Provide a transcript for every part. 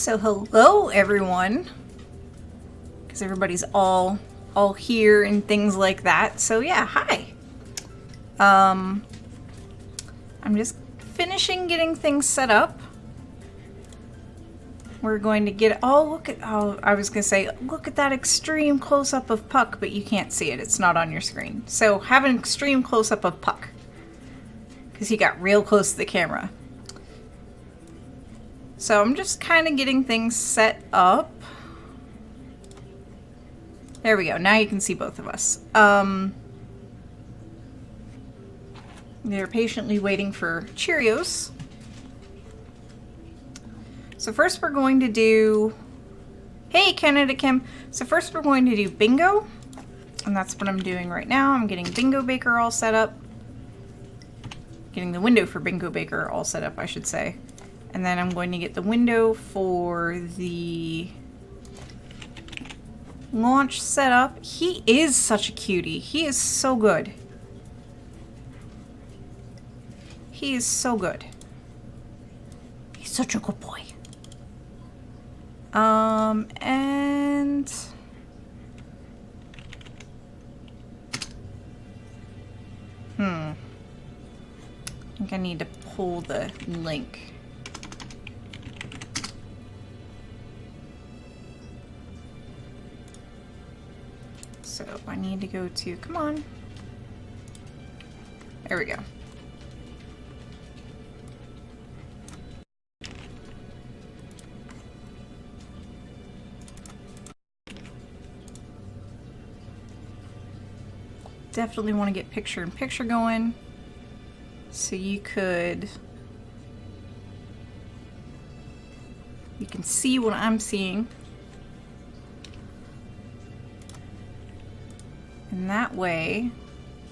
So hello everyone, because everybody's all here and things like that. So yeah, hi. I'm just finishing getting things set up. We're going to get, I was gonna say, look at that extreme close-up of Puck, but you can't see it, it's not on your screen. So have an extreme close-up of Puck, because he got real close to the camera. So I'm just kind of getting things set up. There we go, now you can see both of us. They're patiently waiting for Cheerios. So first we're going to do, hey Canada Kim. So first we're going to do bingo, and that's what I'm doing right now. I'm getting Bingo Baker all set up. Getting the window for Bingo Baker all set up, I should say. And then I'm going to get the window for the launch set up. He is such a cutie. He is so good. He is so good. He's such a good boy. And I think I need to pull the link. So I need to go to, come on. There we go. Definitely want to get picture-in-picture going. So you can see what I'm seeing. And that way,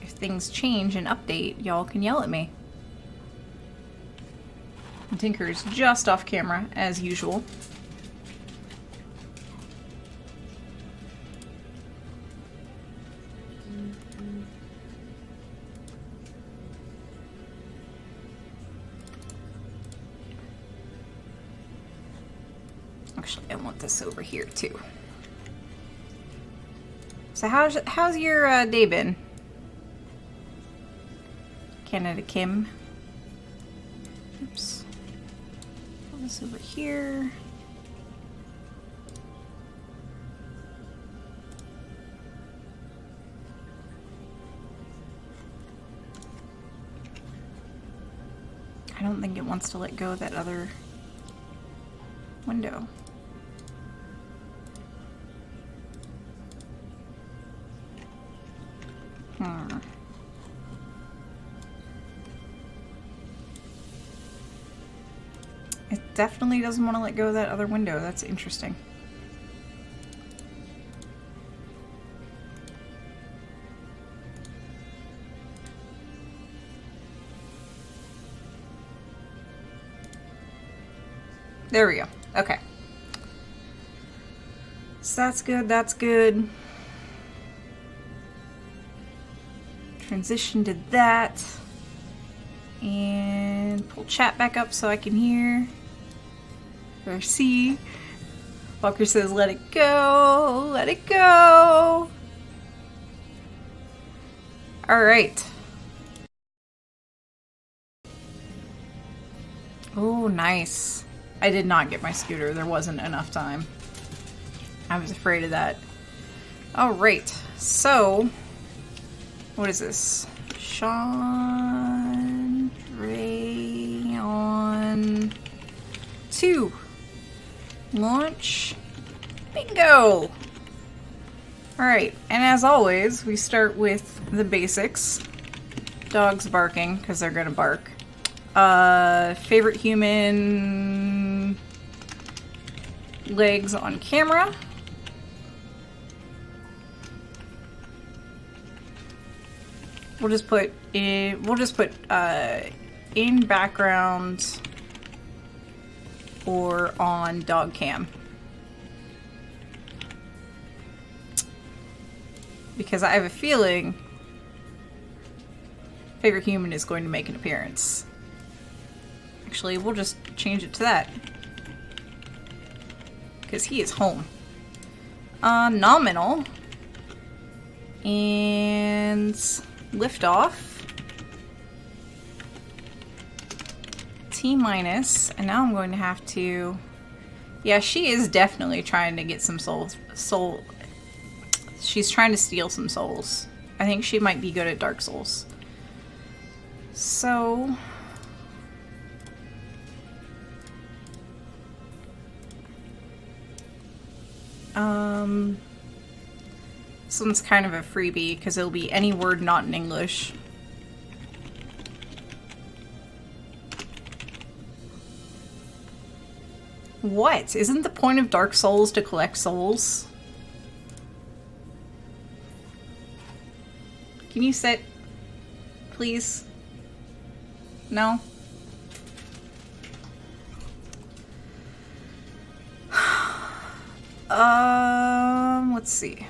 if things change and update, y'all can yell at me. And Tinker is just off camera, as usual. Actually, I want this over here too. So how's your day been? Canada Kim. Oops. Put this over here. I don't think it wants to let go of that other window. It definitely doesn't want to let go of that other window. That's interesting. There we go. Okay. So that's good, that's good. Transition to that. And pull chat back up so I can hear or see. Walker says, let it go, let it go. All right. Oh, nice. I did not get my scooter. There wasn't enough time. I was afraid of that. All right. So, what is this? Sean Rayon 2. Launch. Bingo! Alright, and as always, we start with the basics. Dogs barking, because they're gonna bark. Favorite human legs on camera. We'll just put in background or on dog cam. Because I have a feeling favorite human is going to make an appearance. Actually, we'll just change it to that. because he is home. Nominal. And liftoff. T minus. And now I'm going to have to... Yeah, she is definitely trying to get some soul. She's trying to steal some souls. I think she might be good at Dark Souls. So... this one's kind of a freebie because it'll be any word not in English. What? Isn't the point of Dark Souls to collect souls? Can you sit? Please? No? Let's see.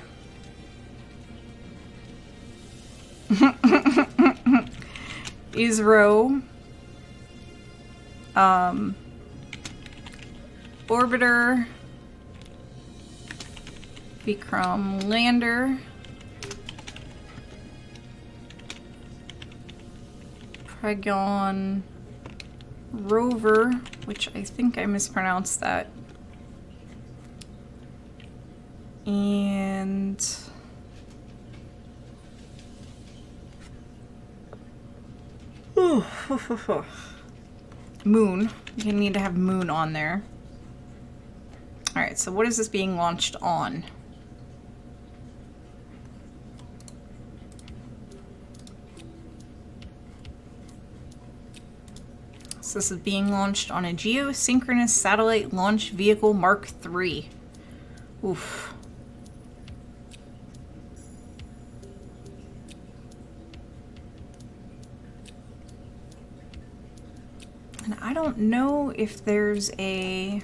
ISRO. Orbiter. Vikram lander. Pragon rover, which I think I mispronounced that. And Moon. You need to have Moon on there. Alright, so what is this being launched on? So this is being launched on a geosynchronous satellite launch vehicle Mark III. Oof. And I don't know if there's a...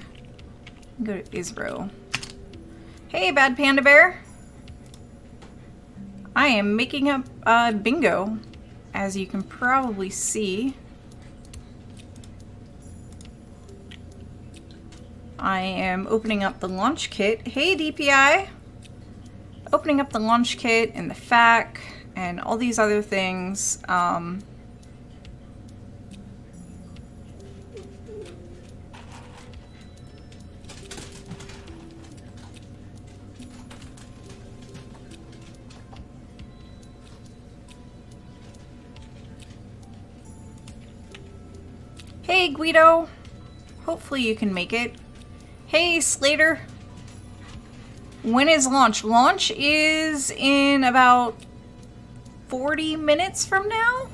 Go to ISRO. Hey, Bad Panda Bear! I am making up bingo, as you can probably see. I am opening up the launch kit. Hey, DPI! Opening up the launch kit and the FAQ and all these other things. Hey, Guido! Hopefully you can make it. Hey, Slater! When is launch? Launch is in about 40 minutes from now?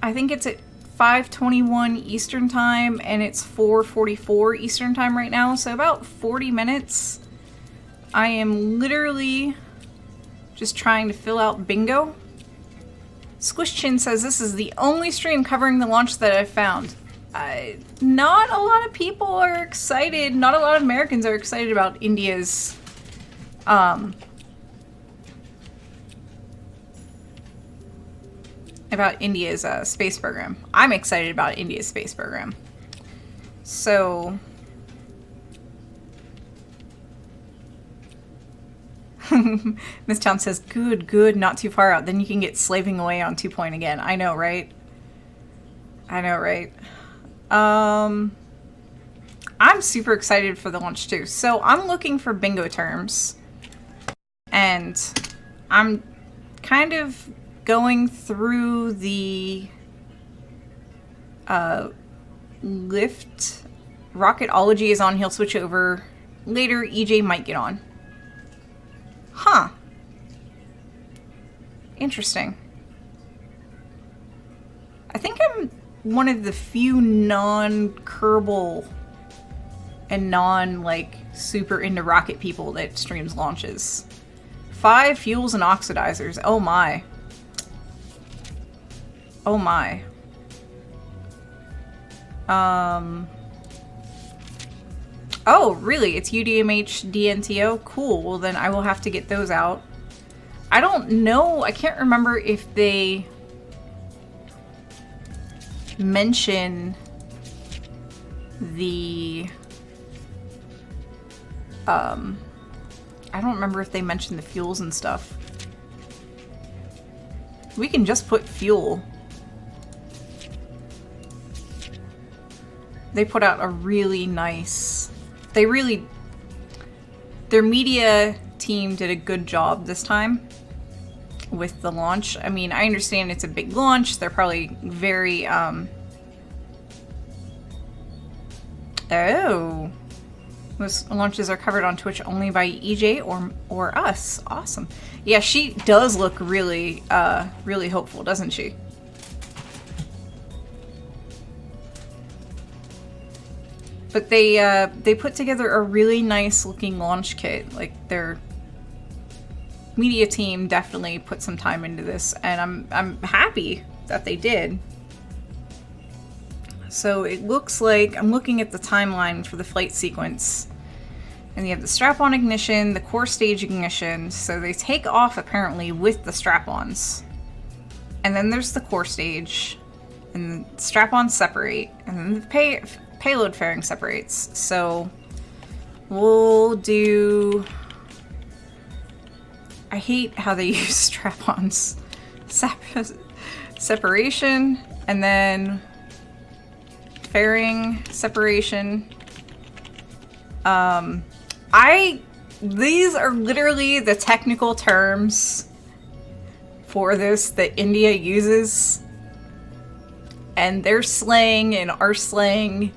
I think it's at 5:21 Eastern Time, and it's 4:44 Eastern Time right now, so about 40 minutes. I am literally just trying to fill out bingo. Squish Chin says this is the only stream covering the launch that I've found. Not a lot of people are excited, not a lot of Americans are excited about India's space program. I'm excited about India's space program. So Miss Town says, good, not too far out. Then you can get slaving away on 2 Point again. I know, right? I know, right? I'm super excited for the launch too. So I'm looking for bingo terms. And I'm kind of going through the lift. Rocketology is on. He'll switch over later. EJ might get on. Huh. Interesting. I think I'm one of the few non-Kerbal and non-like super into rocket people that streams launches. 5 fuels and oxidizers. Oh my. Oh my. Oh, really? It's UDMH DNTO? Cool. Well, then I will have to get those out. I don't know. I can't remember if they mention the I don't remember if they mentioned the fuels and stuff. We can just put fuel. They put out a really nice... Their media team did a good job this time with the launch. I mean, I understand it's a big launch. They're probably very, Oh. Most launches are covered on Twitch only by EJ or us. Awesome. Yeah, she does look really, really hopeful, doesn't she? But they put together a really nice looking launch kit. Like, their media team definitely put some time into this, and I'm happy that they did. So it looks like, I'm looking at the timeline for the flight sequence, and you have the strap-on ignition, the core stage ignition, so they take off apparently with the strap-ons. And then there's the core stage, and the strap-ons separate, and then the payload fairing separates. So we'll do... I hate how they use strap-ons. Separation, and then fairing separation. These are literally the technical terms for this that India uses, and their slang and our slang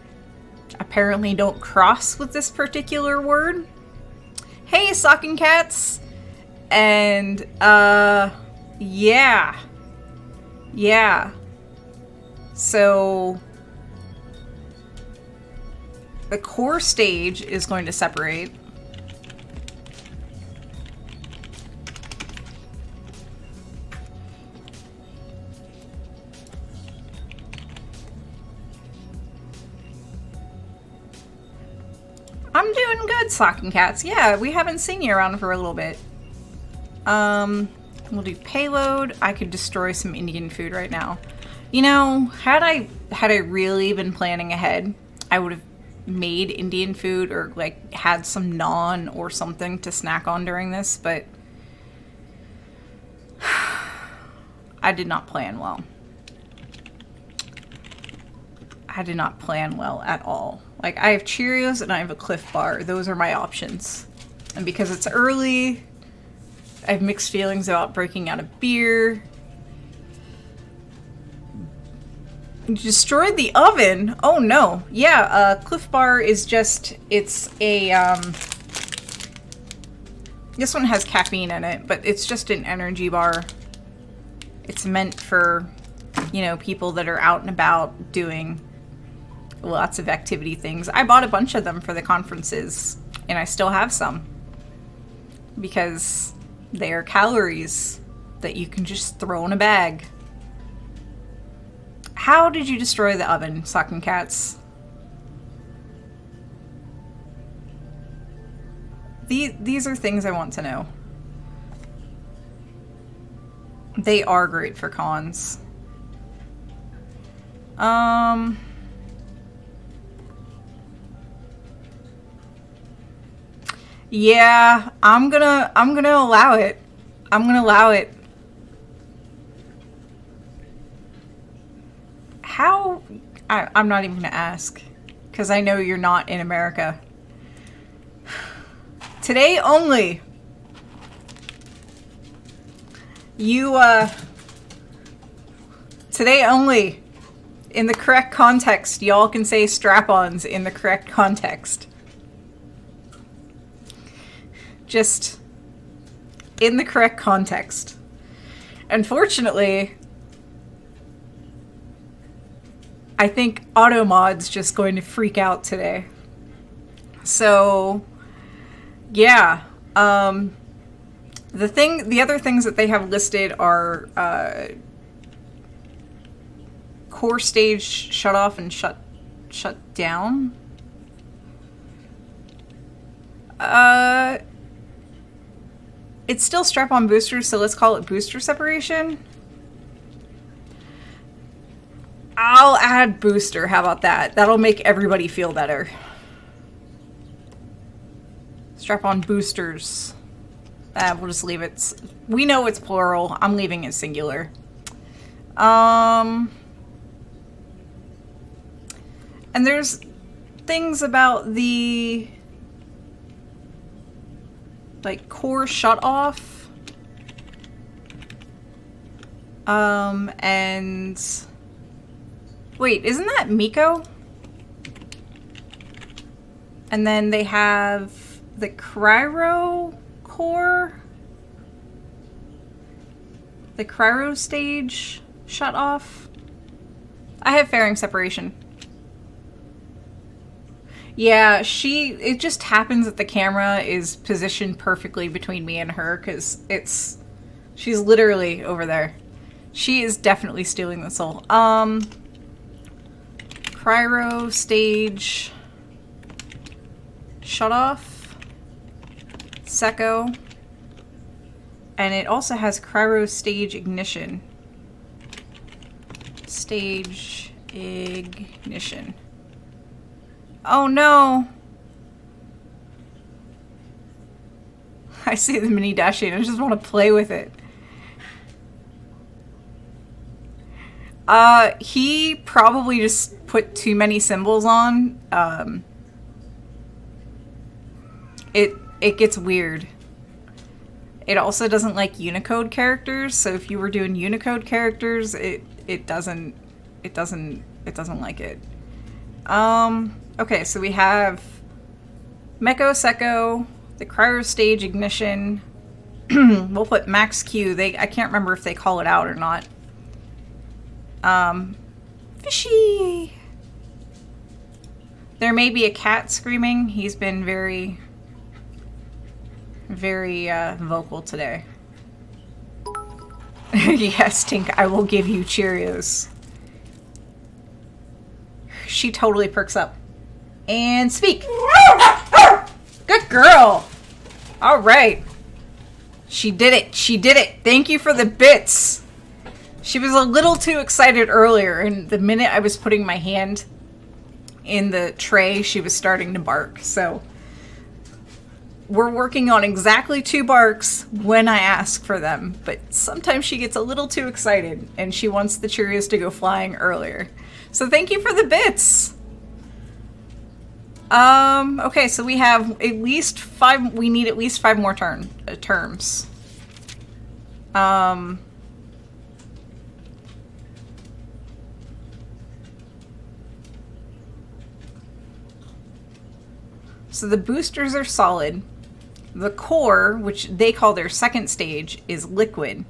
apparently don't cross with this particular word. Hey, Socking Cats! And, yeah. So, the core stage is going to separate. I'm doing good, Socking Cats. Yeah, we haven't seen you around for a little bit. We'll do payload. I could destroy some Indian food right now. You know, had I really been planning ahead, I would have made Indian food or like had some naan or something to snack on during this, but I did not plan well. I did not plan well at all. Like, I have Cheerios and I have a Cliff Bar. Those are my options. And because it's early, I have mixed feelings about breaking out of beer. You destroyed the oven? Oh no. Yeah, Cliff Bar is just, it's a, this one has caffeine in it, but it's just an energy bar. It's meant for, you know, people that are out and about doing lots of activity things. I bought a bunch of them for the conferences, and I still have some. Because they are calories that you can just throw in a bag. How did you destroy the oven, Socking Cats? These are things I want to know. They are great for cons. Yeah, I'm gonna allow it. I'm gonna allow it. How? I'm not even gonna ask, because I know you're not in America. Today only. Today only. In the correct context, y'all can say strap-ons in the correct context. Just in the correct context. Unfortunately, I think AutoMod's just going to freak out today. So, yeah. The other things that they have listed are core stage shut off and shut down. It's still strap-on boosters, so let's call it booster separation. I'll add booster, how about that? That'll make everybody feel better. Strap-on boosters. We'll just leave it. We know it's plural. I'm leaving it singular. And there's things about the like core shut off. And wait, isn't that Miko? And then they have the cryo core, the cryo stage shut off. I have fairing separation. Yeah, it just happens that the camera is positioned perfectly between me and her because she's literally over there. She is definitely stealing the soul. Cryo stage shut off. Seco. And it also has cryo stage ignition. Stage ignition. Oh no! I see the mini dashing. I just want to play with it. He probably just put too many symbols on. It gets weird. It also doesn't like Unicode characters, so if you were doing Unicode characters, it doesn't like it. Okay, so we have Meko Seco, the cryo stage ignition. We'll put Max Q. I can't remember if they call it out or not. Fishy! There may be a cat screaming. He's been very, very vocal today. Yes, Tink, I will give you Cheerios. She totally perks up. And speak! Good girl! Alright. She did it. She did it. Thank you for the bits. She was a little too excited earlier, and the minute I was putting my hand in the tray, she was starting to bark. So we're working on exactly 2 barks when I ask for them, but sometimes she gets a little too excited and she wants the Cheerios to go flying earlier. So thank you for the bits. Okay, so we have at least 5, we need at least 5 more terms. So the boosters are solid. The core, which they call their second stage, is liquid.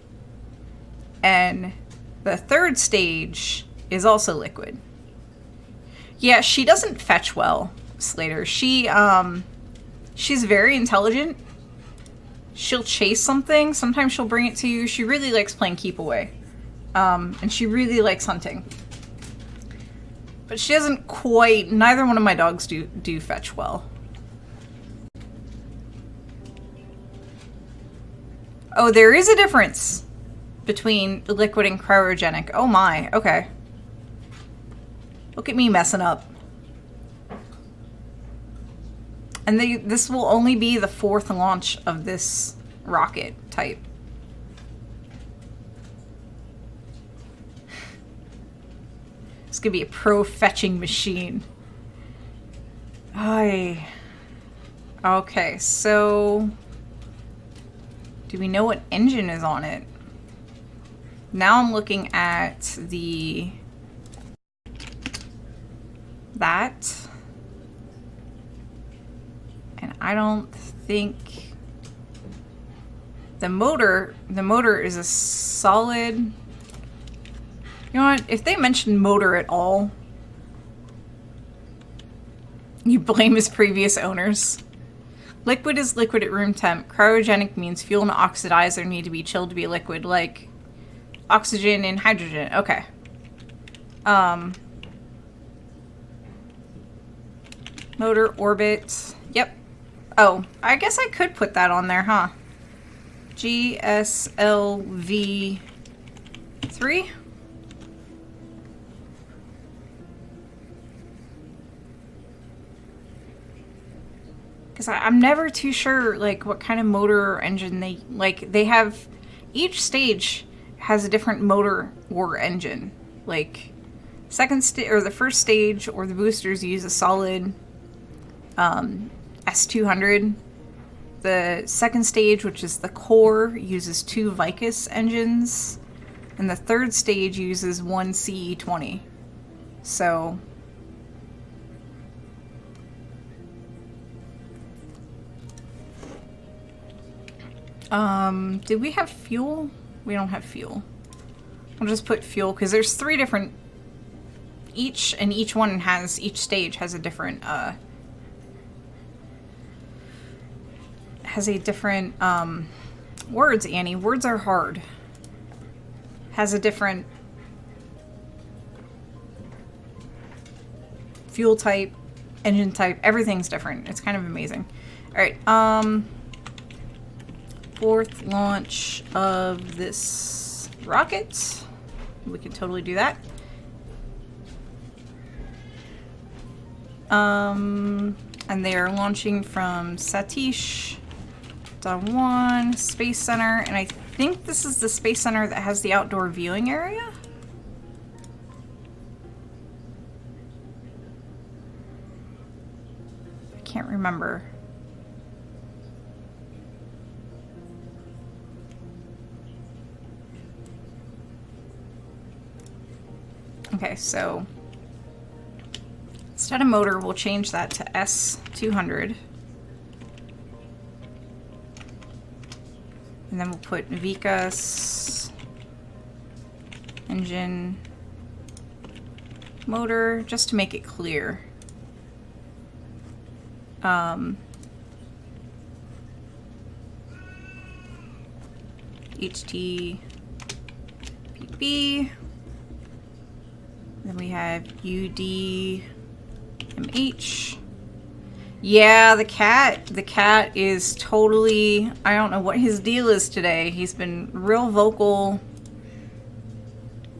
And the third stage is also liquid. Yeah, she doesn't fetch well, Slater. She's very intelligent. She'll chase something. Sometimes she'll bring it to you. She really likes playing keep away. And she really likes hunting. But she doesn't quite, neither one of my dogs do fetch well. Oh, there is a difference between liquid and cryogenic. Oh my, okay. Look at me messing up. And this will only be the 4th launch of this rocket type. It's gonna be a pro fetching machine. Okay, so do we know what engine is on it? Now I'm looking at that. And I don't think the motor is a solid. You know what? If they mention motor at all, you blame his previous owners. Liquid is liquid at room temp. Cryogenic means fuel and oxidizer need to be chilled to be liquid, like oxygen and hydrogen. Okay. Motor orbit. Yep. Oh, I guess I could put that on there, huh? GSLV3. Because I'm never too sure, like, what kind of motor or engine they, like, they have, each stage has a different motor or engine. Like, the first stage or the boosters use a solid S200. The second stage, which is the core, uses 2 Vicus engines. And the third stage uses 1 CE20. So... did we have fuel? We don't have fuel. I'll just put fuel, because there's 3 different... Each stage has a different, words, Annie. Words are hard. Has a different fuel type, engine type, everything's different. It's kind of amazing. Alright, 4th launch of this rocket. We can totally do that. And they are launching from Satish Dhawan Space Center, and I think this is the Space Center that has the outdoor viewing area? I can't remember. Okay, so instead of motor, we'll change that to S200. And then we'll put Vicus engine motor, just to make it clear. HTPB. Then we have UDMH. Yeah, the cat is totally, I don't know what his deal is today. He's been real vocal.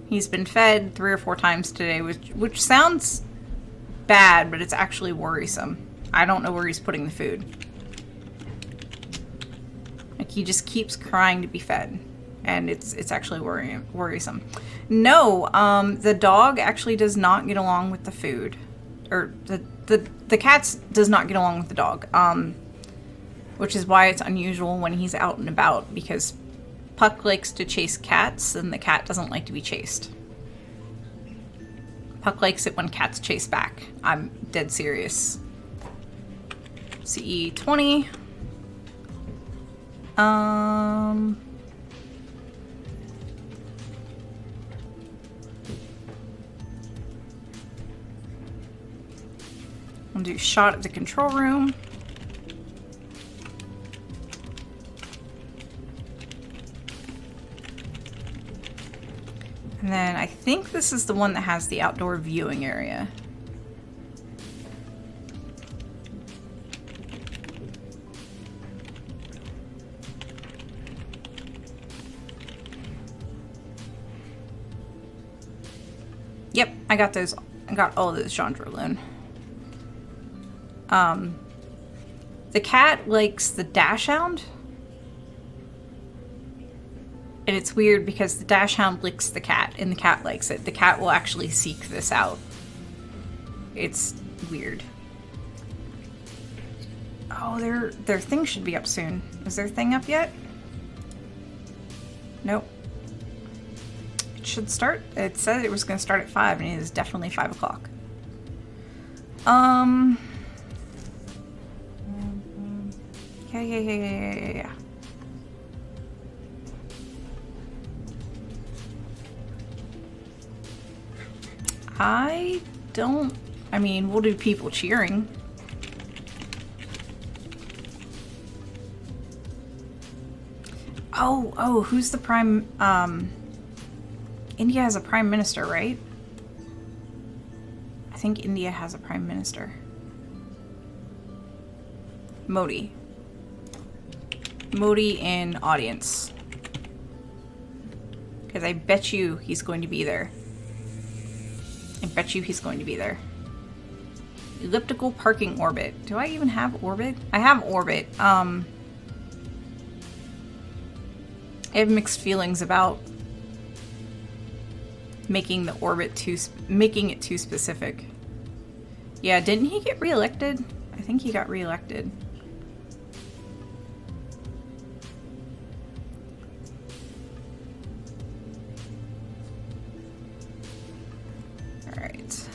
He's been fed 3 or 4 times today, which sounds bad, but it's actually worrisome. I don't know where he's putting the food. Like, he just keeps crying to be fed, and it's actually worrisome. No, the dog actually does not get along with the food, or the cat does not get along with the dog, which is why it's unusual when he's out and about, because Puck likes to chase cats and the cat doesn't like to be chased. Puck likes it when cats chase back. I'm dead serious. CE20. I'll do shot at the control room. And then I think this is the one that has the outdoor viewing area. Yep, I got those. I got all of those Chandra-Loon. The cat likes the Dachshund. And it's weird because the Dachshund licks the cat and the cat likes it. The cat will actually seek this out. It's weird. Oh, their thing should be up soon. Is their thing up yet? Nope. It should start. It said it was going to start at 5 and it is definitely 5 o'clock. Yeah. I mean, we'll do people cheering. Oh, who's the prime, India has a prime minister, right? I think India has a prime minister. Modi. Modi in audience. Because I bet you he's going to be there. I bet you he's going to be there. Elliptical parking orbit. Do I even have orbit? I have orbit. I have mixed feelings about making the orbit making it too specific. Yeah, didn't he get reelected? I think he got reelected. All right.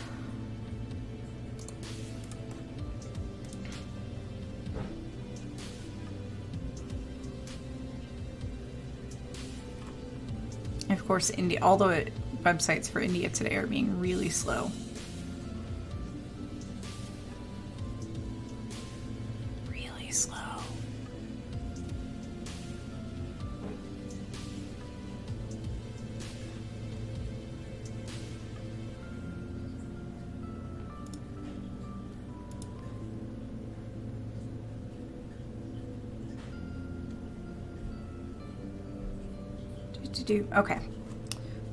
And of course, India, all the websites for India today are being really slow. Really slow. Okay.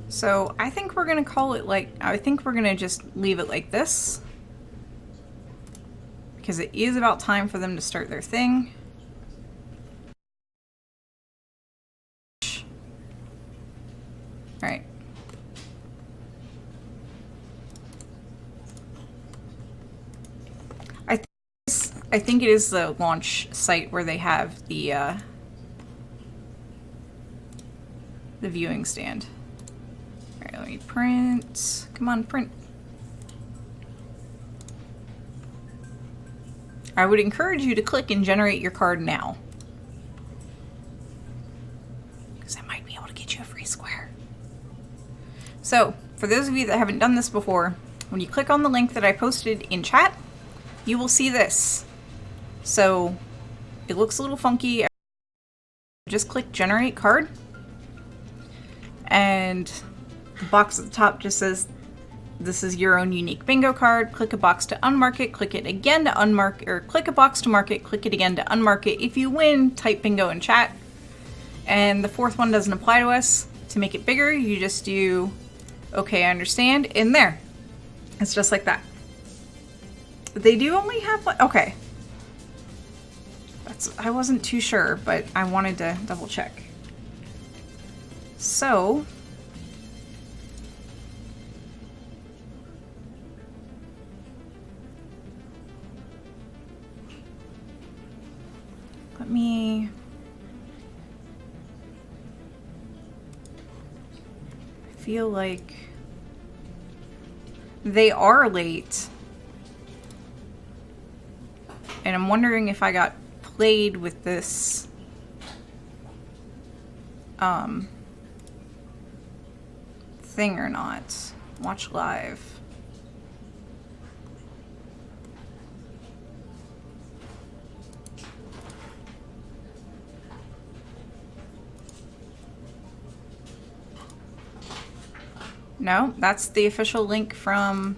So I think we're gonna call it I think we're gonna just leave it like this. Because it is about time for them to start their thing. Alright. I think it is the launch site where they have the viewing stand. Alright, let me print. Come on, print. I would encourage you to click and generate your card now. Because I might be able to get you a free square. So, for those of you that haven't done this before, when you click on the link that I posted in chat, you will see this. So, it looks a little funky. Just click generate card. And the box at the top just says, this is your own unique bingo card. Click a box to unmark it, click it again to unmark, or click a box to mark it, click it again to unmark it. If you win, type bingo in chat. And the fourth one doesn't apply to us. To make it bigger, you just do, okay, I understand, in there. It's just like that. They do only have one, okay. I wasn't too sure, but I wanted to double check. So, let me feel like they are late. And I'm wondering if I got played with this thing or not. Watch live. No, that's the official link from...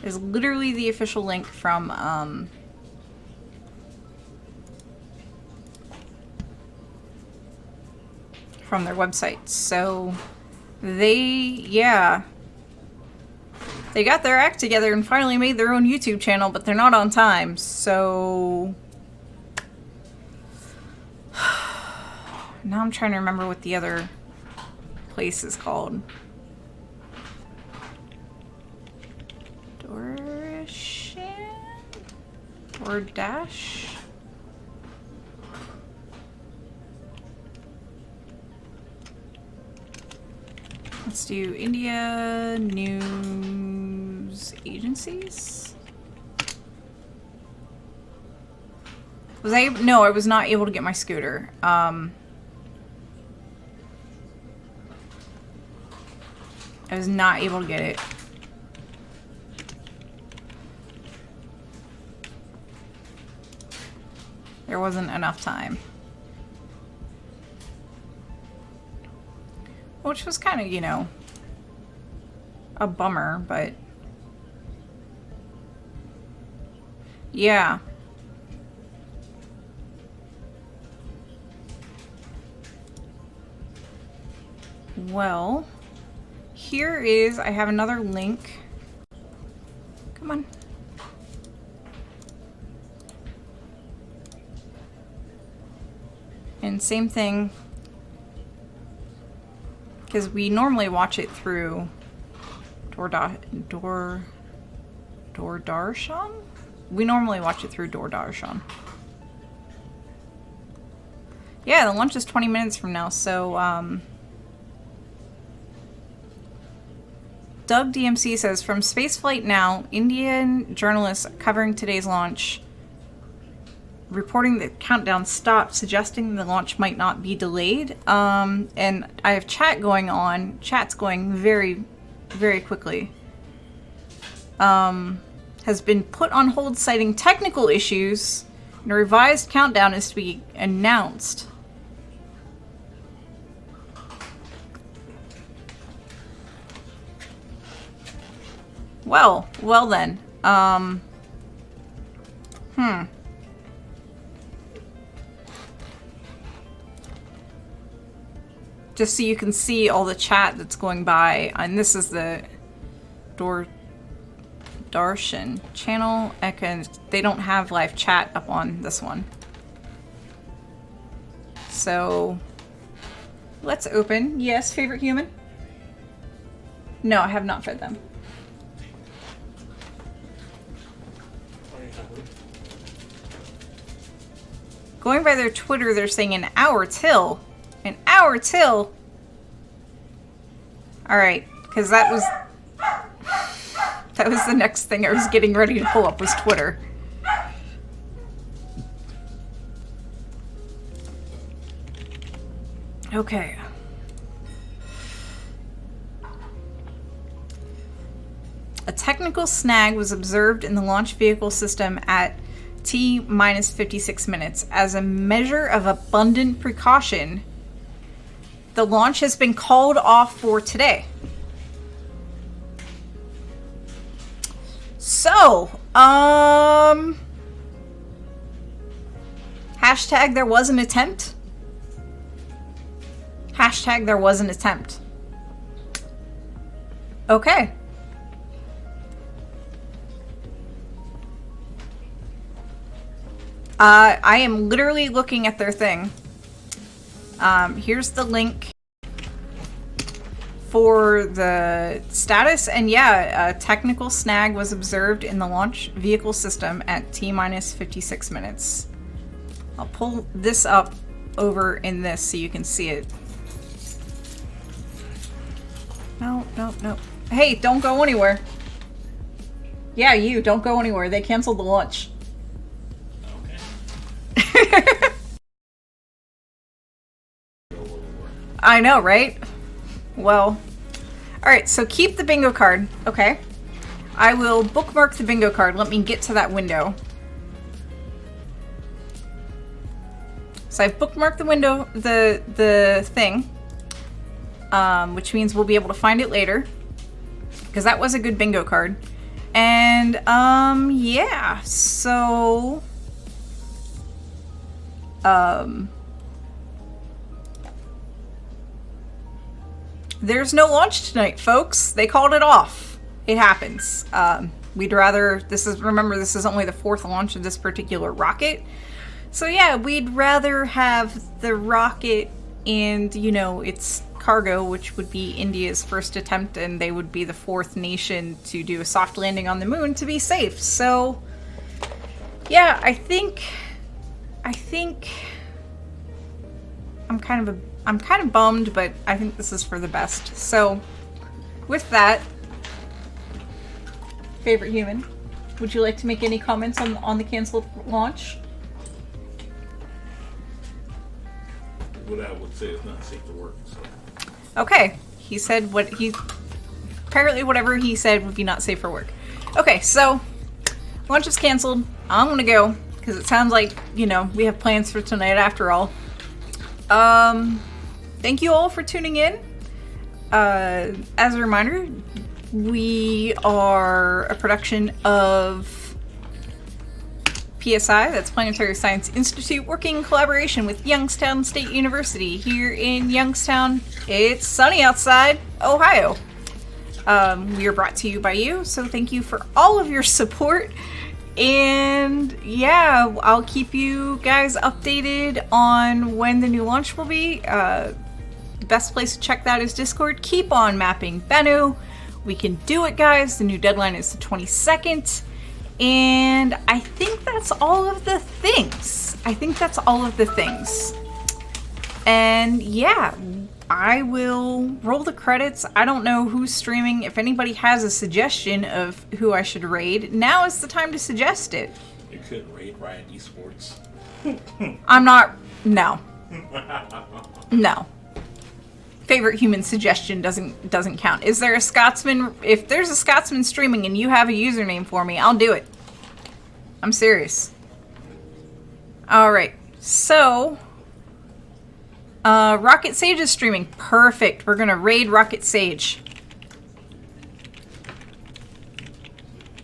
is literally the official link from their website. So yeah, they got their act together and finally made their own YouTube channel, but they're not on time. So now I'm trying to remember what the other place is called. Or dash. Let's do India news agencies. No, I was not able to get my scooter. I was not able to get it. There wasn't enough time. Which was kind of, you know, a bummer, but yeah. Well, here is, I have another link And same thing, because we normally watch it through DoorDarshan? We normally watch it through DoorDarshan. Yeah, the launch is 20 minutes from now, so, Doug DMC says, from Spaceflight Now, Indian journalists covering today's launch reporting the countdown stopped, suggesting the launch might not be delayed. And I have chat going on. Chat's going very, very quickly. Has been put on hold citing technical issues, and a revised countdown is to be announced. Well then. Just so you can see all the chat that's going by, and this is the DoorDarshan channel. They don't have live chat up on this one. So, let's open. Yes, favorite human? No, I have not fed them. Going by their Twitter, they're saying an hour till. An hour till. Alright, because that was the next thing I was getting ready to pull up was Twitter. Okay. A technical snag was observed in the launch vehicle system at T-minus 56 minutes. As a measure of abundant precaution, the launch has been called off for today. So, hashtag there was an attempt. Hashtag there was an attempt. Okay. I am literally looking at their thing. Here's the link for the status, and yeah, a technical snag was observed in the launch vehicle system at T-minus 56 minutes. I'll pull this up over in this so you can see it. No. Hey, don't go anywhere. Yeah, you, don't go anywhere. They canceled the launch. I know, right? Well, alright, so keep the bingo card, okay? I will bookmark the bingo card. Let me get to that window. So I've bookmarked the window, the thing, which means we'll be able to find it later, because that was a good bingo card. And, yeah, so... there's no launch tonight, folks. They called it off. It happens. We'd rather... Remember, this is only the 4th launch of this particular rocket. So yeah, we'd rather have the rocket and, you know, its cargo, which would be India's first attempt, and they would be the 4th nation to do a soft landing on the moon, to be safe. So, yeah, I think I'm kind of bummed, but I think this is for the best. So, with that, favorite human, would you like to make any comments on the canceled launch? What I would say is not safe to work. So. Okay, he said apparently whatever he said would be not safe for work. Okay, so launch is canceled. I'm gonna go because it sounds like, you know, we have plans for tonight after all. Thank you all for tuning in. As a reminder, we are a production of PSI, that's Planetary Science Institute, working in collaboration with Youngstown State University here in Youngstown. It's sunny outside, Ohio. We are brought to you by you, so thank you for all of your support. And yeah, I'll keep you guys updated on when the new launch will be. The best place to check that is Discord. Keep on mapping Bennu. We can do it, guys. The new deadline is the 22nd. And I think that's all of the things. And yeah, I will roll the credits. I don't know who's streaming. If anybody has a suggestion of who I should raid, now is the time to suggest it. You could raid Riot Esports. I'm not... No. No. Favorite human suggestion doesn't count. Is there a Scotsman? If there's a Scotsman streaming and you have a username for me, I'll do it. I'm serious. Alright, so... Rocket Sage is streaming. Perfect. We're gonna raid Rocket Sage.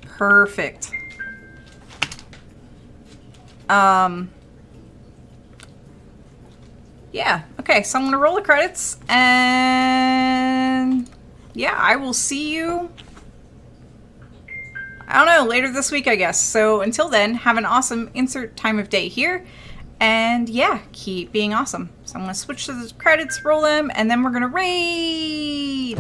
Perfect. Yeah. Okay, so I'm gonna roll the credits, and yeah, I will see you, I don't know, later this week, I guess. So until then, have an awesome insert time of day here. And yeah, keep being awesome. So I'm going to switch to the credits, roll them, and then we're going to raid!